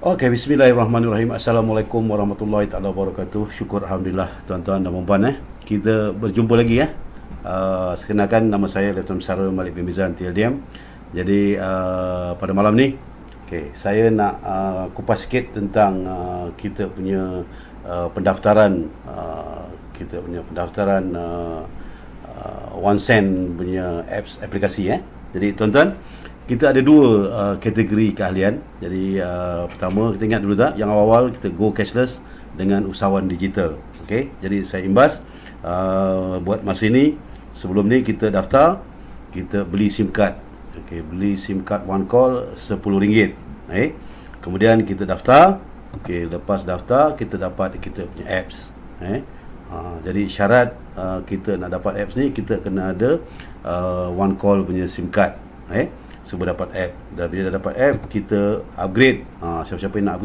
Okey, bismillahirrahmanirrahim. Assalamualaikum warahmatullahi taala wabarakatuh. Syukur alhamdulillah tuan-tuan dan puan-puan Kita berjumpa lagi sekenalkan nama saya Lieutenant Besar Malik bin Mizan TLDM. Jadi pada malam ni saya nak kupas sikit tentang kita punya pendaftaran One Cent punya aplikasi Jadi tuan-tuan, kita ada dua kategori keahlian. Jadi pertama, kita ingat dulu tak, yang awal-awal kita go cashless dengan usahawan digital. Okey, jadi saya imbas buat masa ini. Sebelum ni kita daftar, kita beli SIM card. Okey, beli SIM card one call RM10. Kemudian kita daftar. Okey, lepas daftar kita dapat kita punya apps. Jadi syarat kita nak dapat apps ni, kita kena ada one call punya SIM card. Sebelum dapat app. Dan bila dah dapat app, kita upgrade. Siapa-siapa yang nak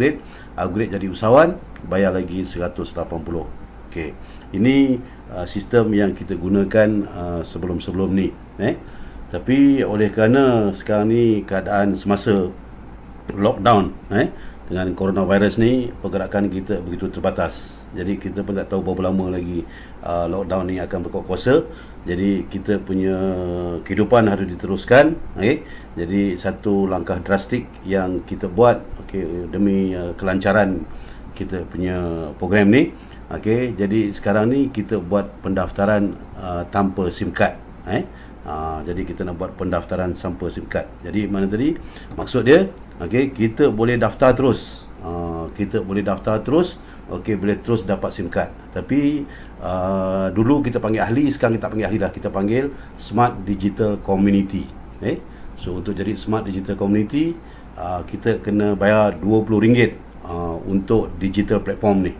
upgrade jadi usahawan, bayar lagi 180. Okey. Ini sistem yang kita gunakan sebelum-sebelum ni. Tapi oleh kerana sekarang ni keadaan semasa lockdown dengan coronavirus ni, pergerakan kita begitu terbatas. Jadi kita pun tak tahu berapa lama lagi lockdown ni akan berkuasa. Jadi kita punya kehidupan harus diteruskan. Jadi satu langkah drastik yang kita buat demi kelancaran kita punya program ni. Jadi sekarang ni kita buat pendaftaran tanpa SIM card. Jadi kita nak buat pendaftaran tanpa SIM card. Jadi mana tadi maksud dia, kita boleh daftar terus. Boleh terus dapat SIM card. Tapi dulu kita panggil ahli, sekarang kita tak panggil ahli dah. Kita panggil Smart Digital Community. So untuk jadi Smart Digital Community, kita kena bayar RM20 untuk digital platform ni.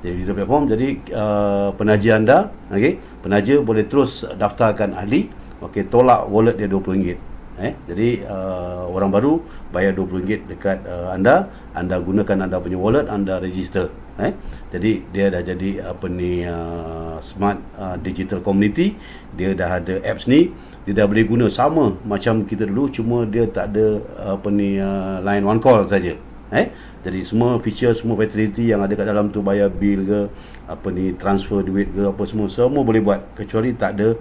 Jadi digital platform, jadi penaja anda, penaja boleh terus daftarkan ahli, tolak wallet dia RM20. Jadi orang baru bayar RM20 dekat anda gunakan anda punya wallet, anda register. Jadi dia dah jadi Smart Digital Community. Dia dah ada apps ni, dia dah boleh guna sama macam kita dulu, cuma dia tak ada line one call saja. Jadi semua feature, semua facility yang ada kat dalam tu, bayar bil ke, transfer duit ke, semua boleh buat, kecuali tak ada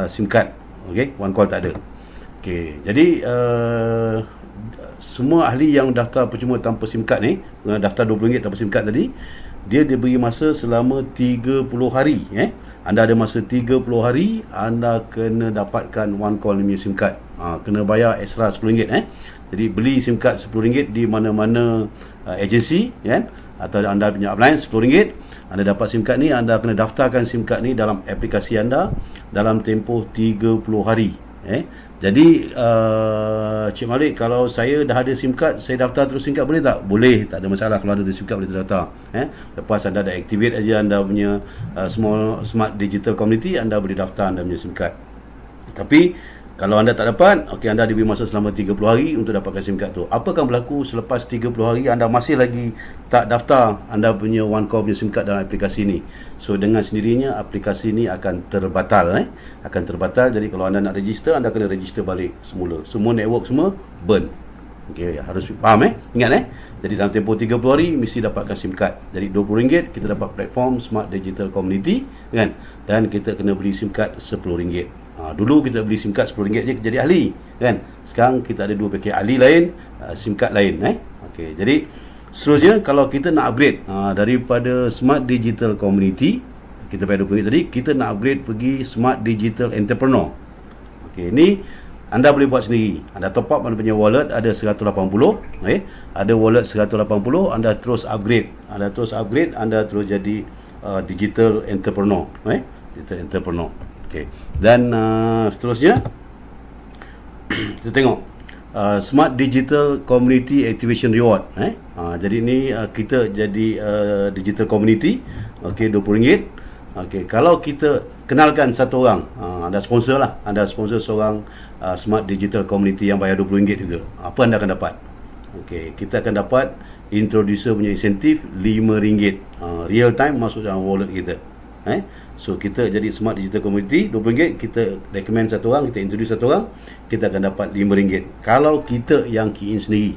SIM card. One call tak ada. Jadi semua ahli yang daftar percuma tanpa SIM card ni, daftar RM20 tanpa SIM card tadi, dia diberi masa selama 30 hari. Anda ada masa 30 hari, anda kena dapatkan one call ni SIM card. Kena bayar extra RM10. Jadi beli SIM card RM10 di mana-mana agensi, atau anda punya upline RM10. Anda dapat SIM card ni, anda kena daftarkan SIM card ni dalam aplikasi anda dalam tempoh 30 hari. Jadi Cik Malik, kalau saya dah ada SIM card, saya daftar terus SIM card boleh tak? Boleh, tak ada masalah. Kalau ada SIM card boleh daftar. Lepas anda dah activate aja anda punya Smart Digital Community, anda boleh daftar anda punya SIM card. Tapi kalau anda tak dapat, anda diberi masa selama 30 hari untuk dapatkan SIM card tu. Apa akan berlaku selepas 30 hari anda masih lagi tak daftar anda punya one call punya SIM card dalam aplikasi ni? So dengan sendirinya aplikasi ni akan terbatal. Akan terbatal. Jadi kalau anda nak register, anda kena register balik semula. Semua network semua burn. Harus faham ingat Jadi dalam tempoh 30 hari mesti dapatkan SIM card. Jadi RM20 kita dapat platform Smart Digital Community, dan kita kena beli SIM card RM10. Dulu kita beli SIM card RM10 je jadi ahli, Sekarang kita ada dua pakej, ahli lain, SIM card lain. Jadi seterusnya, kalau kita nak upgrade daripada Smart Digital Community, kita bayar RM20 tadi, kita nak upgrade pergi Smart Digital Entrepreneur. Ini anda boleh buat sendiri. Anda top up anda punya wallet, ada 180. Ada wallet 180, anda terus upgrade. Anda terus jadi digital entrepreneur. Digital entrepreneur. Dan seterusnya kita tengok Smart Digital Community Activation Reward. Jadi ni kita jadi digital community. RM20. Kalau kita kenalkan satu orang, anda sponsor lah, anda sponsor seorang Smart Digital Community yang bayar RM20 juga, apa anda akan dapat? Kita akan dapat introducer punya insentif RM5, real time masuk dalam wallet kita. So kita jadi Smart Digital Community RM20, kita recommend satu orang, kita introduce satu orang, kita akan dapat RM5. Kalau kita yang key in sendiri,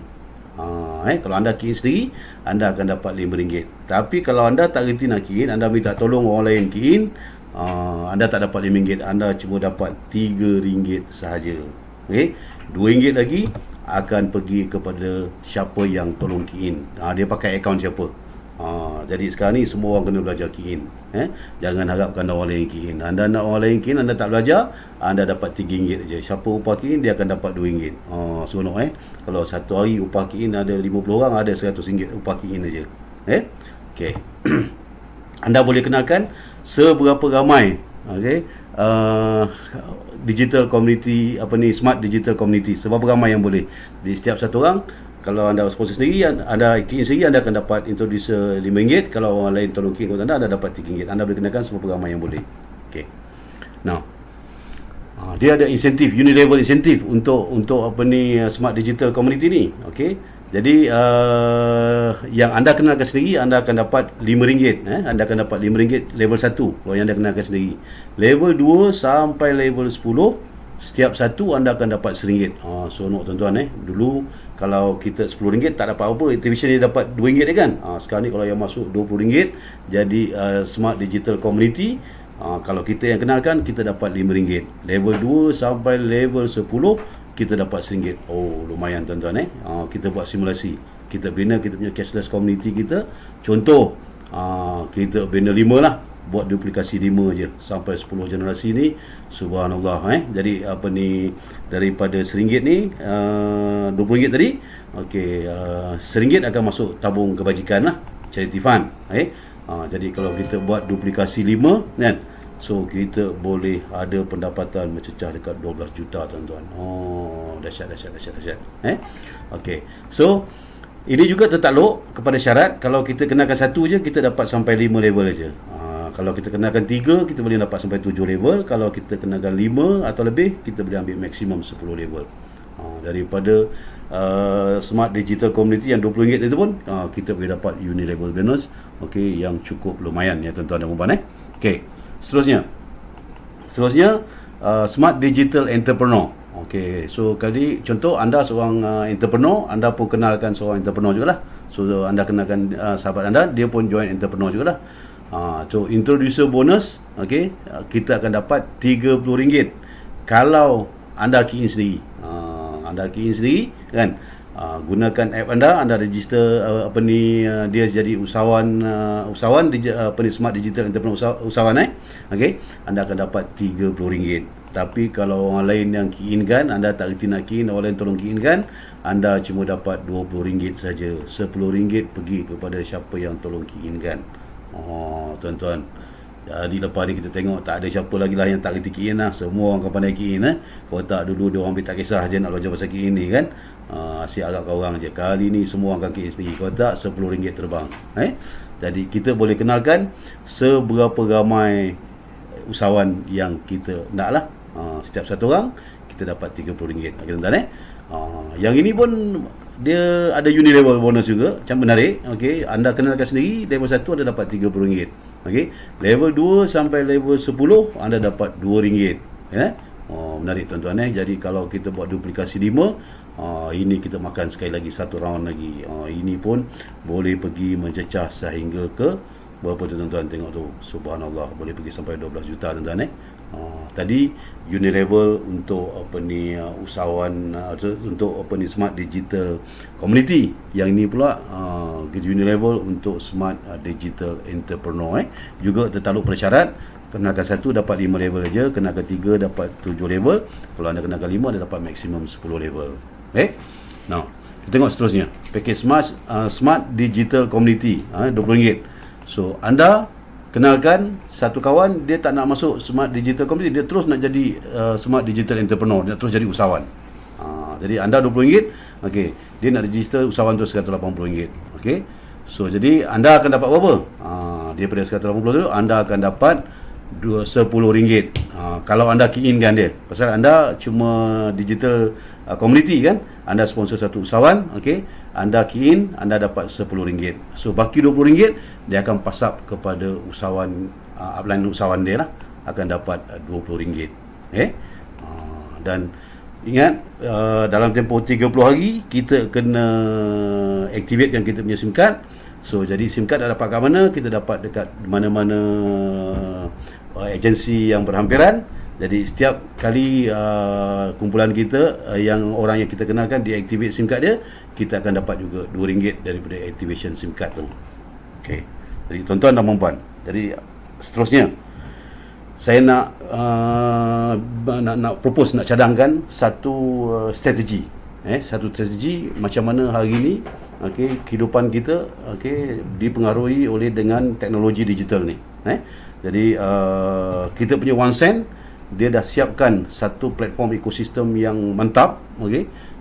Kalau anda key in sendiri, anda akan dapat RM5. Tapi kalau anda tak reti nak key in, anda minta tolong orang lain key in, anda tak dapat RM5, anda cuma dapat RM3 sahaja. Okey, RM2 lagi akan pergi kepada siapa yang tolong key in. Dia pakai akaun siapa. Jadi sekarang ni semua orang kena belajar key in. Jangan harapkan orang lain key in. Anda nak orang lain key in, anda tak belajar, anda dapat RM3 je. Siapa upah key in, dia akan dapat RM2. Seronok Kalau satu hari upah key in ada 50 orang, ada RM100 upah key in aja. Okey. Anda boleh kenalkan seberapa ramai digital community, smart digital community, seberapa ramai yang boleh. Di setiap satu orang, kalau anda sponsor sendiri, anda key in sendiri, anda akan dapat introducer RM5. Kalau orang lain tolong key in kepada anda dapat RM3. Anda boleh kenakan seberapa ramai yang boleh. Okey. Now, dia ada insentif, unilevel insentif untuk smart digital community ni. Okey. Jadi yang anda kenalkan sendiri, anda akan dapat RM5. Anda akan dapat RM5 level 1 kalau yang anda kenalkan sendiri. Level 2 sampai level 10, setiap satu anda akan dapat RM1. Seronok tuan-tuan. Dulu kalau kita RM10 tak dapat apa-apa, activation dia dapat RM2 kan. Sekarang ni kalau yang masuk RM20, jadi smart digital community, kalau kita yang kenalkan, kita dapat RM5. Level 2 sampai level 10, kita dapat RM1. Lumayan tuan-tuan. Kita buat simulasi, kita bina kita punya cashless community kita. Contoh, kita bina 5 lah, buat duplikasi 5 je sampai 10 generasi ni. Subhanallah. Jadi daripada RM1 ni, RM20 tadi, RM1 akan masuk tabung kebajikan lah, charity fund. Jadi kalau kita buat duplikasi 5 kan, so kita boleh ada pendapatan mencecah dekat 12 juta tuan-tuan. Dahsyat. Okey. So ini juga tertakluk kepada syarat, kalau kita kenalkan satu je, kita dapat sampai 5 level aja. Kalau kita kenalkan 3, kita boleh dapat sampai 7 level. Kalau kita kenalkan 5 atau lebih, kita boleh ambil maksimum 10 level. Daripada smart digital community yang RM20 itu pun, kita boleh dapat unilevel bonus, yang cukup lumayan ya tuan-tuan dan puan. Okey. Seterusnya smart digital entrepreneur. So kali contoh, anda seorang entrepreneur, anda pun kenalkan seorang entrepreneur jugalah. So anda kenalkan sahabat anda, dia pun join entrepreneur jugalah. So introducer bonus, kita akan dapat RM30 kalau anda key in sendiri. Anda key in sendiri kan, gunakan app anda register dia jadi usahawan smart digital entrepreneur usahawan. Anda akan dapat RM30. Tapi kalau orang lain yang key in kan, anda tak reti nak key in, orang lain tolong key in kan, anda cuma dapat RM20 saja. RM10 pergi kepada siapa yang tolong key in kan. Tuan-tuan, jadi lepas ni kita tengok tak ada siapa lagi lah yang tak reti key in lah. Semua orang akan pandai key in. Kalau tak dulu dia orang ambil tak kisah je nak belajar pasal key in ni kan. Asyik agak kau orang je. Kali ni semua orang akan key in sendiri. Kalau tak RM10 terbang. Jadi kita boleh kenalkan seberapa ramai usahawan yang kita nak lah. Setiap satu orang kita dapat RM30. Tuan-tuan. Yang ini pun dia ada unilevel bonus juga, macam menarik. Anda kenalkan sendiri, level 1 anda dapat RM30. Level 2 sampai level 10 anda dapat RM2. Menarik tuan-tuan. Jadi kalau kita buat duplikasi 5, ini kita makan sekali lagi, satu round lagi. Ini pun boleh pergi mencecah sehingga ke berapa tuan-tuan, tengok tu, subhanallah, boleh pergi sampai 12 juta tuan-tuan. Tadi unilevel untuk usahawan, untuk smart digital community. Yang ini pula unilevel untuk smart digital entrepreneur. Juga tertakluk pada syarat, kenalkan 1 dapat 5 level aja, kenalkan 3 dapat 7 level, kalau anda kenalkan 5 anda dapat maksimum 10 level. Now kita tengok seterusnya, package smart digital community, RM20. So anda kenalkan satu kawan, dia tak nak masuk smart digital community, dia terus nak jadi smart digital entrepreneur, dia terus jadi usahawan. Jadi anda RM20, dia nak register usahawan tu RM180. So jadi anda akan dapat berapa? Daripada RM180 tu anda akan dapat RM10. Kalau anda key in kan dia, pasal anda cuma digital community kan, anda sponsor satu usahawan, anda key in, anda dapat RM10. So baki RM20 dia akan pasap kepada usahawan, upline usahawan dia lah, akan dapat RM20. Dan Ingat, dalam tempoh 30 hari kita kena activate yang kita punya SIM card. So jadi SIM card dah dapat kat mana, kita dapat dekat mana-mana agensi yang berhampiran. Jadi setiap kali kumpulan kita yang orang yang kita kenalkan deactivate SIM card dia, kita akan dapat juga RM2 daripada activation SIM card tu. Okey. Jadi tuan-tuan dan puan-puan, jadi seterusnya saya nak propose, nak cadangkan satu strategi, satu strategi macam mana hari ini kehidupan kita dipengaruhi oleh dengan teknologi digital ni. Jadi kita punya OneSend, dia dah siapkan satu platform ekosistem yang mantap,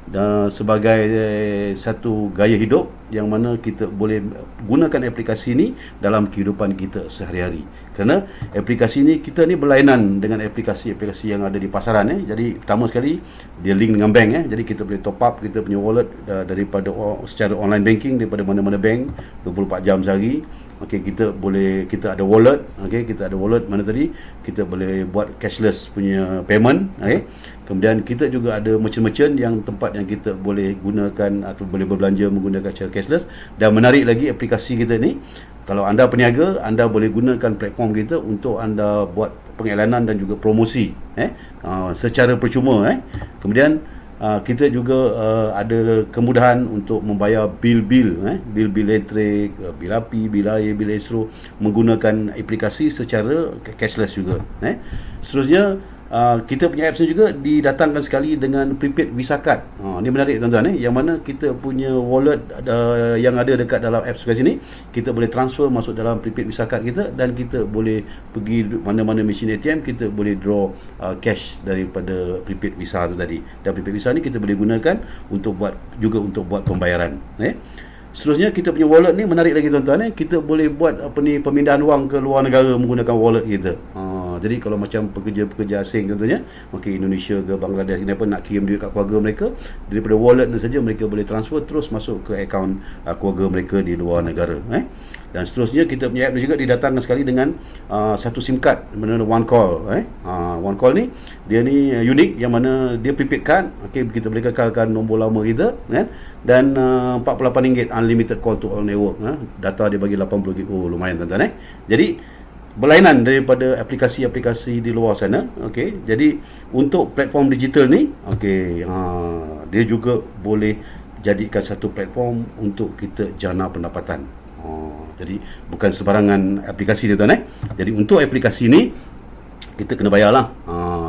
dan sebagai satu gaya hidup yang mana kita boleh gunakan aplikasi ini dalam kehidupan kita sehari-hari. Kerana aplikasi ini, kita ni berlainan dengan aplikasi-aplikasi yang ada di pasaran. Jadi pertama sekali dia link dengan bank. Jadi kita boleh top up kita punya wallet daripada secara online banking, daripada mana-mana bank 24 jam sehari. Kita ada wallet, kita ada wallet mana tadi, kita boleh buat cashless punya payment. Kemudian kita juga ada merchant-merchant yang tempat yang kita boleh gunakan atau boleh berbelanja menggunakan cara cashless. Dan menarik lagi, aplikasi kita ni, kalau anda peniaga, anda boleh gunakan platform kita untuk anda buat pengiklanan dan juga promosi secara percuma. Kemudian kita juga ada kemudahan untuk membayar bil-bil elektrik, bil api, bil air, bil estro menggunakan aplikasi secara cashless juga. Seterusnya kita punya apps ni juga didatangkan sekali dengan prepaid Visa card. Ni menarik tuan-tuan, yang mana kita punya wallet yang ada dekat dalam apps kat sini, kita boleh transfer masuk dalam prepaid Visa card kita, dan kita boleh pergi mana-mana mesin ATM, kita boleh draw cash daripada prepaid Visa tu tadi. Dan prepaid Visa ni kita boleh gunakan untuk buat pembayaran. Seterusnya kita punya wallet ni menarik lagi tuan-tuan, kita boleh buat pemindahan wang ke luar negara menggunakan wallet kita. Jadi kalau macam pekerja-pekerja asing contohnya, Indonesia ke Bangladesh, kenapa nak kirim duit kat keluarga mereka, daripada wallet ni saja mereka boleh transfer terus masuk ke akaun keluarga mereka di luar negara. Dan seterusnya kita punya app ni juga didatangkan sekali dengan satu SIM card, mana OneCall. OneCall ni dia ni unik, yang mana dia prepaid card. Kita boleh kekalkan nombor lama kita, dan RM48 unlimited call to all network. Data dia bagi 80 GB. Lumayan tuan-tuan. Jadi berlainan daripada aplikasi-aplikasi di luar sana. Jadi untuk platform digital ni, dia juga boleh jadikan satu platform untuk kita jana pendapatan. Jadi bukan sebarangan aplikasi dia tuan. Jadi untuk aplikasi ni kita kena bayarlah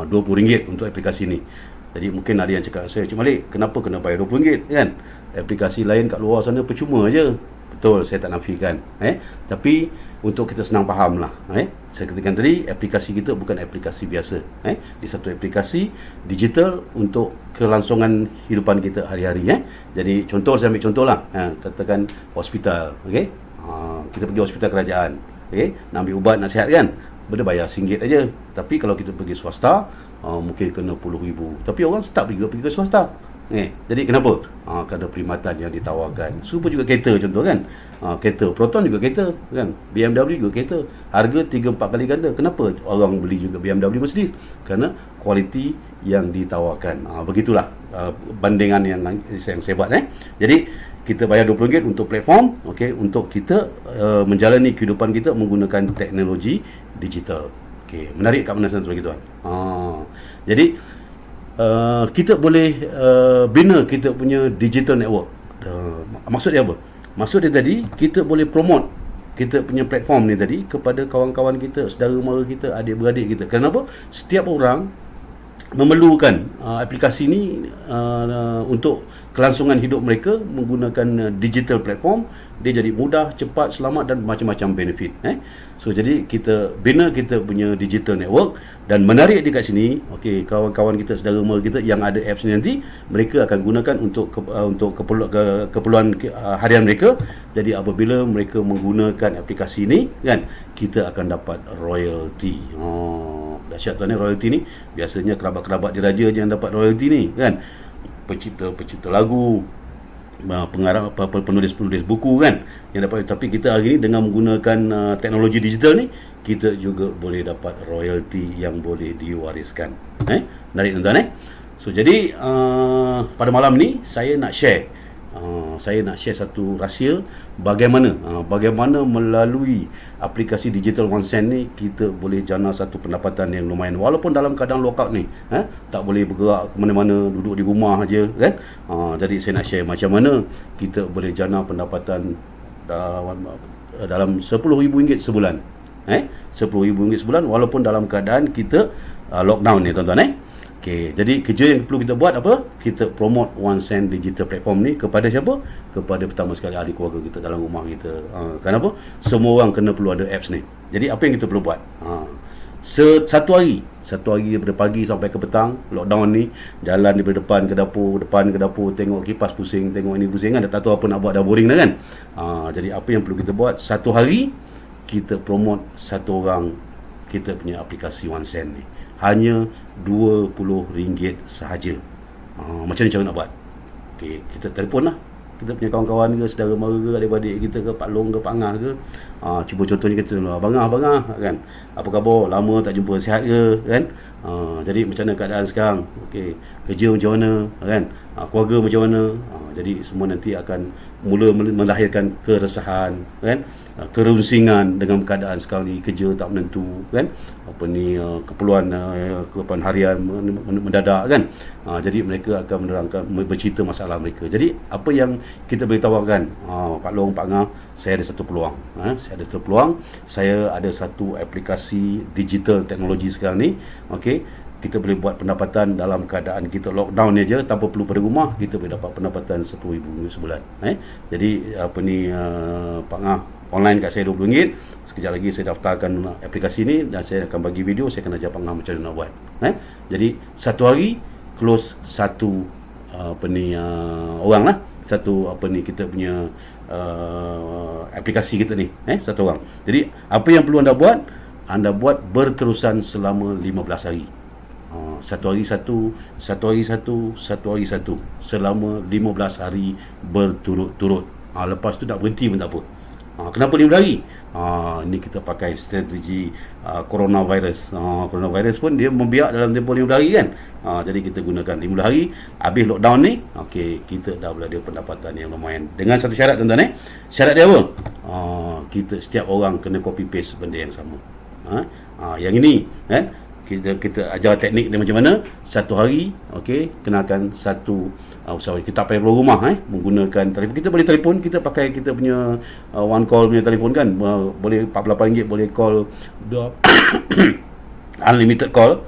RM20 untuk aplikasi ni. Jadi mungkin ada yang cakap, saya Cik Malik, kenapa kena bayar RM20 kan? Aplikasi lain kat luar sana percuma je. Betul, saya tak nafikan. Tapi untuk kita senang faham lah, saya katakan tadi, aplikasi kita bukan aplikasi biasa. Dia satu aplikasi digital untuk kelangsungan kehidupan kita hari-hari. Jadi contoh, saya ambil contoh lah, katakan hospital. Kita pergi hospital kerajaan, nak ambil ubat, nak sihat kan, benda bayar RM1 aja. Tapi kalau kita pergi swasta, mungkin kena RM10,000. Tapi orang start pergi ke swasta. Jadi kenapa? Kerana perkhidmatan yang ditawarkan. Super juga kereta contoh kan. Kereta Proton juga kereta kan. BMW juga kereta. Harga 3-4 kali ganda. Kenapa orang beli juga BMW Mercedes? Kerana kualiti yang ditawarkan. Begitulah bandingan yang saya buat. Jadi kita bayar RM20 untuk platform, untuk kita menjalani kehidupan kita menggunakan teknologi digital. Menarik kat mana satu lagi tuan? Jadi kita boleh bina kita punya digital network. Maksud dia apa? Maksud dia tadi, kita boleh promote kita punya platform ni tadi kepada kawan-kawan kita, saudara mara kita, adik-beradik kita. Kenapa? Setiap orang memerlukan aplikasi ni untuk kelangsungan hidup mereka menggunakan digital platform. Dia jadi mudah, cepat, selamat dan macam-macam benefit. So jadi kita bina kita punya digital network. Dan menarik di kat sini, kawan-kawan kita, saudara mara kita yang ada apps ni nanti, mereka akan gunakan untuk keperluan harian mereka. Jadi apabila mereka menggunakan aplikasi ni kan, kita akan dapat royalty. Dahsyat tuan, royalty ni biasanya kerabat-kerabat diraja je yang dapat royalty ni kan. Pencipta lagu, pengarang, penulis buku kan yang dapat. Tapi kita hari ni dengan menggunakan teknologi digital ni, kita juga boleh dapat royalty yang boleh diwariskan. Menarik tuan-tuan. So So jadi pada malam ni saya nak share satu rahsia bagaimana melalui aplikasi digital OneSend ni kita boleh jana satu pendapatan yang lumayan walaupun dalam keadaan lockout ni, tak boleh bergerak ke mana-mana, duduk di rumah aja kan. Jadi saya nak share macam mana kita boleh jana pendapatan dalam RM10,000 sebulan. RM10,000 sebulan walaupun dalam keadaan kita lockdown ni tuan-tuan. Okey, jadi kerja yang perlu kita buat apa? Kita promote OneSend digital platform ni kepada siapa? Kepada pertama sekali ahli keluarga kita dalam rumah kita. Kenapa? Semua orang kena perlu ada apps ni. Jadi apa yang kita perlu buat? Satu hari daripada pagi sampai ke petang lockdown ni, jalan daripada depan ke dapur, tengok kipas pusing, tengok ini pusing kan, dah tak tahu apa nak buat, dah boring dah kan. Jadi apa yang perlu kita buat? Satu hari kita promote satu orang kita punya aplikasi OneSend ni. Hanya RM20 sahaja. Macam ni cara nak buat? Okey, kita telefon lah kita punya kawan-kawan ke, saudara mara ke, adik-adik kita ke, Pak Long ke, Pak Ngah ke. Cuba contohnya kita, Abang Ngah kan, apa khabar, lama tak jumpa, sihat ke kan. Jadi macam mana keadaan sekarang, okey, kerja macam mana kan, keluarga macam mana. Jadi semua nanti akan mula melahirkan keresahan kan, kerunsingan dengan keadaan sekarang ni, kerja tak menentu kan, keperluan harian mendadak kan. Jadi mereka akan menerangkan, bercerita masalah mereka. Jadi apa yang kita boleh tawarkan, Pak Long, Pak Ngah, saya ada satu peluang. Saya ada satu aplikasi digital teknologi sekarang ni. Okey, kita boleh buat pendapatan dalam keadaan kita lockdown ni aja, tanpa perlu pada rumah, kita boleh dapat pendapatan RM10,000 sebulan. Jadi Pak Ngah online kat saya RM20. Sekejap lagi saya daftarkan aplikasi ni dan saya akan bagi video, saya akan ajar Pak Ngah macam mana nak buat. Jadi satu hari close satu orang lah, kita punya aplikasi kita ni, satu orang. Jadi apa yang perlu anda buat berterusan selama 15 hari. Satu hari satu selama 15 hari berturut-turut. Lepas tu tak berhenti pun tak apa. Kenapa 15 hari? Ini kita pakai strategi coronavirus. Coronavirus pun dia membiak dalam tempoh 15 hari kan. Jadi kita gunakan 15 hari. Habis lockdown ni, okey, kita dah boleh ada pendapatan yang lumayan. Dengan satu syarat tuan-tuan. Syarat dia apa? Kita setiap orang kena copy paste benda yang sama. Yang ini kita ajar teknik dia macam mana. Satu hari, okey, kenakan satu kita tak payah keluar rumah, menggunakan telefon. Kita boleh telefon, kita pakai kita punya one call punya telefon kan, boleh RM48, boleh call unlimited call.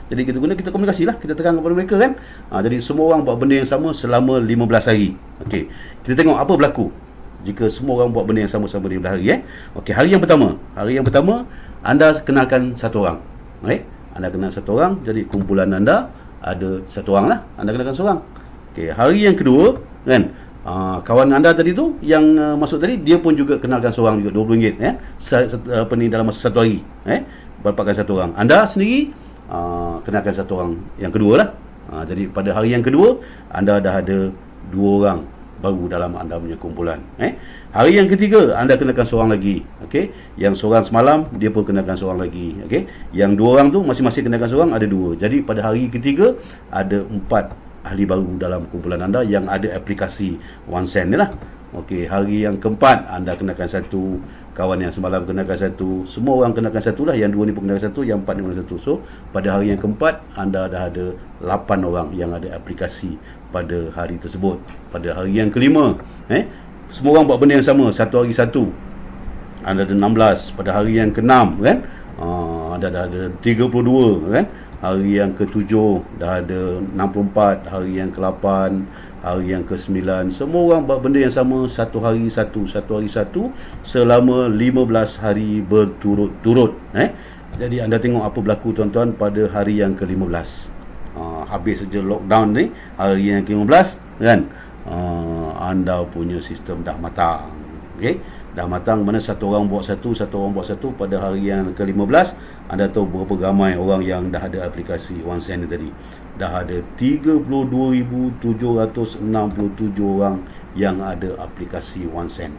Jadi kita komunikasi lah, kita terang kepada mereka kan. Jadi semua orang buat benda yang sama selama 15 hari. Okey, kita tengok apa berlaku jika semua orang buat benda yang sama selama 15 hari. Okey, hari yang pertama anda kenalkan satu orang. Anda kenal satu orang, jadi kumpulan anda ada satu orang lah, anda kenalkan seorang. Okey, hari yang kedua kan, kawan anda tadi tu yang masuk tadi, dia pun juga kenalkan seorang juga RM20 dalam masa satu hari. Dapatkan satu orang. Anda sendiri kenalkan satu orang yang kedua lah. Jadi pada hari yang kedua anda dah ada 2 orang baru dalam anda punya kumpulan. Hari yang ketiga anda kenakan seorang lagi. Okey, yang seorang semalam dia pun kenakan seorang lagi. Okey, yang 2 orang tu masing-masing kenakan seorang, ada 2. Jadi pada hari ketiga ada 4 ahli baru dalam kumpulan anda yang ada aplikasi OneSend ni lah. Okey, hari yang keempat anda kenakan satu, kawan yang semalam kenakan satu, semua orang kenakan satu lah, yang 2 ni pun kenakan satu, yang 4 ni kenakan satu. So pada hari yang keempat anda dah ada 8 orang yang ada aplikasi pada hari tersebut. Pada hari yang kelima semua orang buat benda yang sama, satu hari satu, anda ada 16. Pada hari yang ke-6 kan, anda dah ada 32 kan. Hari yang ke-7 dah ada 64. Hari yang ke-8, hari yang ke-9, semua orang buat benda yang sama, satu hari satu selama 15 hari berturut-turut. Jadi anda tengok apa berlaku tuan-tuan pada hari yang ke-15. Habis saja lockdown ni, hari yang ke-15 kan, anda punya sistem dah matang. Okey, dah matang, mana satu orang buat satu. Pada hari yang ke-15 anda tahu berapa ramai orang yang dah ada aplikasi OneSend ni tadi. Dah ada 32,767 orang yang ada aplikasi OneSend.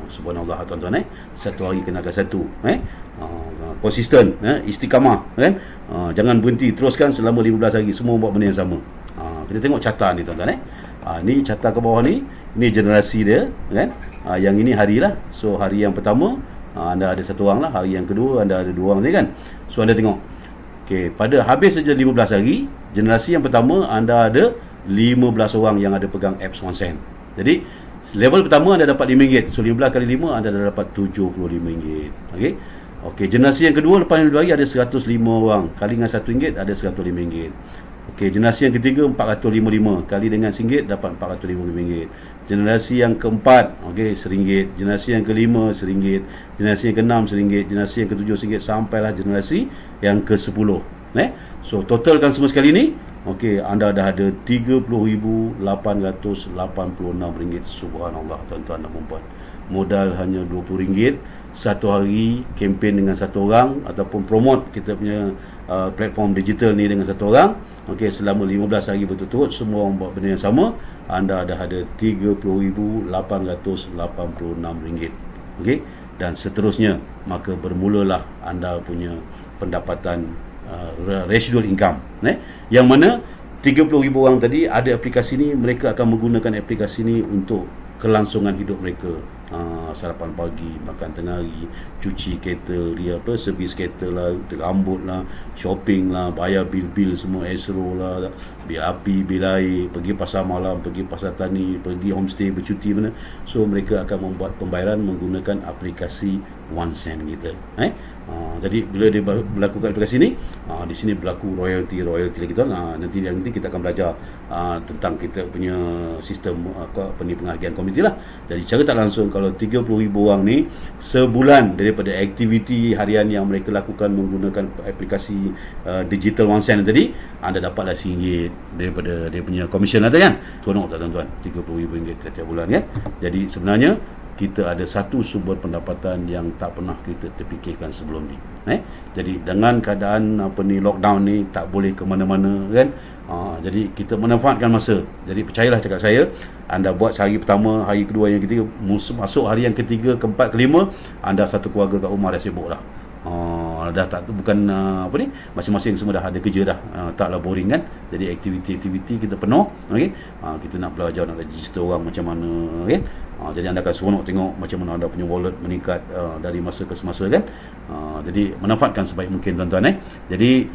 Subhanallah tuan-tuan, satu hari kenakan satu. konsisten, istiqamah, kan. Jangan berhenti, teruskan selama 15 hari, semua buat benda yang sama. Kita tengok carta ni tuan-tuan. Ni carta ke bawah ni generasi dia, kan. Yang ini hari lah. So hari yang pertama anda ada satu orang lah, hari yang kedua anda ada dua orang tadi, kan. So anda tengok, okey, pada habis saja 15 hari, generasi yang pertama anda ada 15 orang yang ada pegang apps OneSend. Jadi level pertama anda dapat RM5. So 15 kali 5 anda dah dapat RM75. Okey. Okey, generasi yang kedua lepas 15 hari ada 105 orang. Kali dengan RM1 ada RM105. Okey, generasi yang ketiga 455. Kali dengan RM1 dapat RM455. Generasi yang keempat, okey, RM1. Generasi yang kelima RM1. Generasi yang keenam RM1. Generasi yang ketujuh RM1 sampailah generasi yang ke-10. So totalkan semua sekali ni, okey, anda dah ada RM30,886. Subhanallah tuan-tuan dan puan-puan. Modal hanya RM20. Satu hari kempen dengan satu orang ataupun promote kita punya platform digital ni dengan satu orang, okey, selama 15 hari berturut-turut semua orang buat benda yang sama, anda dah ada RM30,886. Okey, dan seterusnya, maka bermulalah anda punya pendapatan residual income, yang mana 30,000 orang tadi ada aplikasi ni, mereka akan menggunakan aplikasi ni untuk kelangsungan hidup mereka. Sarapan pagi, makan tengah hari, cuci kereta, servis kereta lah, rambut lah, shopping lah, bayar bil-bil semua, esro lah, bil api, bil air, pergi pasar malam, pergi pasar tani, pergi homestay, bercuti mana. So mereka akan membuat pembayaran menggunakan aplikasi OneSend kita. Jadi bila dia melakukan aplikasi ni, di sini berlaku royalty lagi tuan. Nanti kita akan belajar tentang kita punya sistem penghargaan komuniti lah. Jadi cara tak langsung, kalau 30,000 orang ni sebulan daripada aktiviti harian yang mereka lakukan menggunakan aplikasi digital OneSend tadi, anda dapatlah RM1 daripada dia punya komisen lah, kan. Seronok tak tuan-tuan? RM30,000 setiap bulan, kan. Jadi sebenarnya kita ada satu sumber pendapatan yang tak pernah kita terfikirkan sebelum ni. Jadi dengan keadaan lockdown ni, tak boleh ke mana-mana, kan. Jadi kita manfaatkan masa. Jadi percayalah cakap saya, anda buat sehari pertama, hari kedua, yang ketiga, masuk hari yang ketiga, keempat, kelima, anda satu keluarga kat rumah dah sibuk dah. Dah tak, bukan masing-masing semua dah ada kerja dah, taklah boring, kan. Jadi aktiviti-aktiviti kita penuh, okey. Kita nak belajar, nak register orang macam mana, kan. Jadi anda akan seronok tengok macam mana anda punya wallet meningkat dari masa ke semasa, kan. Jadi manfaatkan sebaik mungkin tuan-tuan. Jadi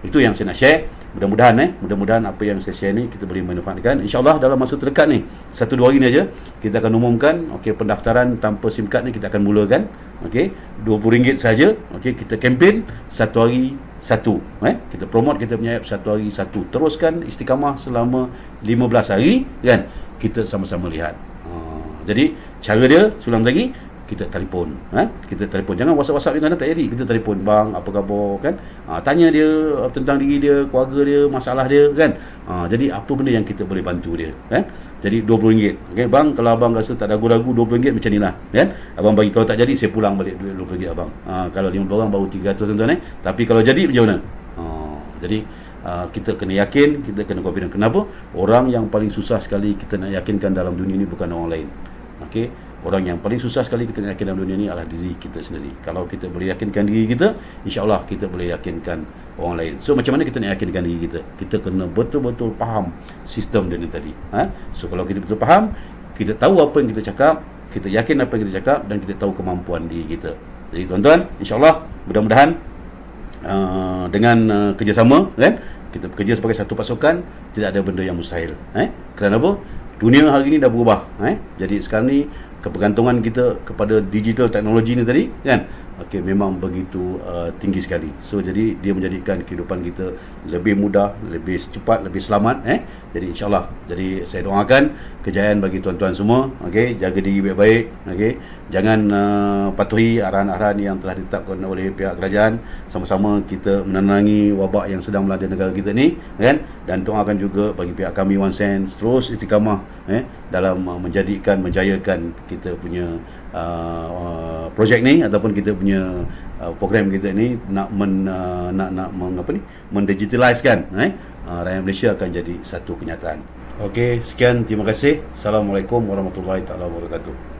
itu yang saya nak share. Mudah-mudahan apa yang saya share ni kita boleh manfaatkan. InsyaAllah dalam masa terdekat ni, 1-2 hari ni aja kita akan umumkan, okey, pendaftaran tanpa SIM card ni kita akan mulakan. Okey, RM20 saja. Okey, kita kempen satu hari satu. Kita promote kita punya app satu hari satu. Teruskan istiqamah selama 15 hari, kan. Kita sama-sama lihat. Jadi cara dia sulam lagi, kita telefon, kita telefon, jangan WhatsApp dia, tak jadi, kita telefon, bang apa khabar, kan. Tanya dia tentang diri dia, keluarga dia, masalah dia, kan. Jadi apa benda yang kita boleh bantu dia, kan. Jadi RM20, okey bang, kalau abang rasa tak ragu-ragu RM20 macam nilah, kan. Abang bagi, kalau tak jadi saya pulang balik duit RM20 abang. Kalau 50 orang baru 300 tuan-tuan, tapi kalau jadi macam mana? Jadi kita kena yakin, kita kena confident. Kenapa? Orang yang paling susah sekali kita nak yakinkan dalam dunia ni bukan orang lain. Okey, orang yang paling susah sekali kita nak yakin dalam dunia ni adalah diri kita sendiri. Kalau kita boleh yakinkan diri kita, insya-Allah kita boleh yakinkan orang lain. So macam mana kita nak yakinkan diri kita? Kita kena betul-betul faham sistem dia ni tadi. So kalau kita betul faham, kita tahu apa yang kita cakap, kita yakin apa yang kita cakap, dan kita tahu kemampuan diri kita. Jadi tuan-tuan, insya-Allah mudah-mudahan dengan kerjasama, kan, kita bekerja sebagai satu pasukan, tidak ada benda yang mustahil. Kerana apa? Dunia hari ini dah berubah. Jadi sekarang ni kebergantungan kita kepada digital teknologi ni tadi, kan, okey, memang begitu tinggi sekali. So jadi dia menjadikan kehidupan kita lebih mudah, lebih cepat, lebih selamat. Jadi insya-Allah, jadi saya doakan kejayaan bagi tuan-tuan semua. Okey, jaga diri baik-baik. Okey, jangan patuhi arahan-arahan yang telah ditetapkan oleh pihak kerajaan. Sama-sama kita menenangi wabak yang sedang melanda negara kita ni, kan. Dan doakan juga bagi pihak kami OneSend terus istiqamah dalam menjayakan kita punya projek ni, ataupun kita punya program kita ni nak mendigitalizekan rakyat Malaysia akan jadi satu kenyataan. Okey, sekian, terima kasih. Assalamualaikum warahmatullahi taala wabarakatuh.